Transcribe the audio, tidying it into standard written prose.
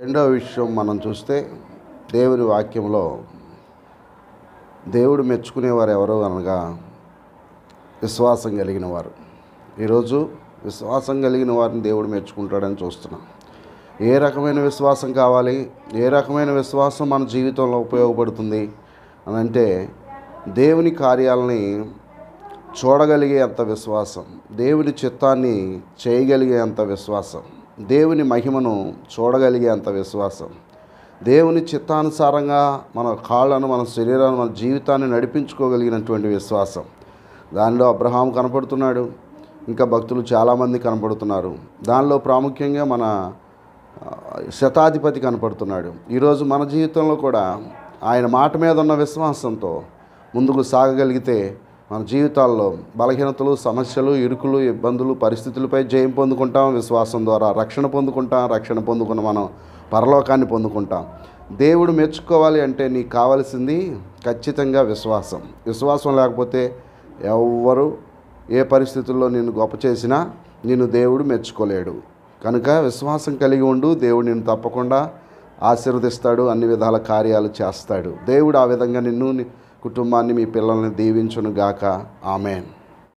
రెండవ విషయం మనం చూస్తే దేవుని వాక్యంలో దేవుడు మెచ్చుకునేవారు ఎవరు అనగా విశ్వాసం కలిగిన వారు. ఈరోజు విశ్వాసం కలిగిన వారిని దేవుడు మెచ్చుకుంటాడని చూస్తున్నాం. ఏ రకమైన విశ్వాసం కావాలి, ఏ రకమైన విశ్వాసం మన జీవితంలో ఉపయోగపడుతుంది అని అంటే దేవుని కార్యాలని చూడగలిగే అంత విశ్వాసం, దేవుని చిత్తాన్ని చేయగలిగే అంత విశ్వాసం, దేవుని మహిమను చూడగలిగే అంత విశ్వాసం, దేవుని చిత్తానుసారంగా మన కాళ్ళను, మన శరీరాన్ని, మన జీవితాన్ని నడిపించుకోగలిగినటువంటి విశ్వాసం. దానిలో అబ్రహాం కనపడుతున్నాడు, ఇంకా భక్తులు చాలామంది కనపడుతున్నారు. దానిలో ప్రాముఖ్యంగా మన శతాధిపతి కనపడుతున్నాడు. ఈరోజు మన జీవితంలో కూడా ఆయన మాట మీద ఉన్న విశ్వాసంతో ముందుకు సాగగలిగితే మన జీవితాల్లో బలహీనతలు, సమస్యలు, ఇరుకులు, ఇబ్బందులు, పరిస్థితులపై జయం పొందుకుంటాం. విశ్వాసం ద్వారా రక్షణ పొందుకుంటాం. రక్షణ పొందుకున్న మనం పరలోకాన్ని పొందుకుంటాం. దేవుడు మెచ్చుకోవాలి అంటే నీకు కావాల్సింది ఖచ్చితంగా విశ్వాసం. విశ్వాసం లేకపోతే ఎవ్వరు ఏ పరిస్థితుల్లో నిన్ను గొప్ప చేసినా నిన్ను దేవుడు మెచ్చుకోలేడు. కనుక విశ్వాసం కలిగి ఉండు. దేవుడు నిన్ను తప్పకుండా ఆశీర్వదిస్తాడు, అన్ని విధాల కార్యాలు చేస్తాడు. దేవుడు ఆ విధంగా నిన్ను, కుటుంబాన్ని, మీ పిల్లల్ని దీవించును గాక. ఆమేన్.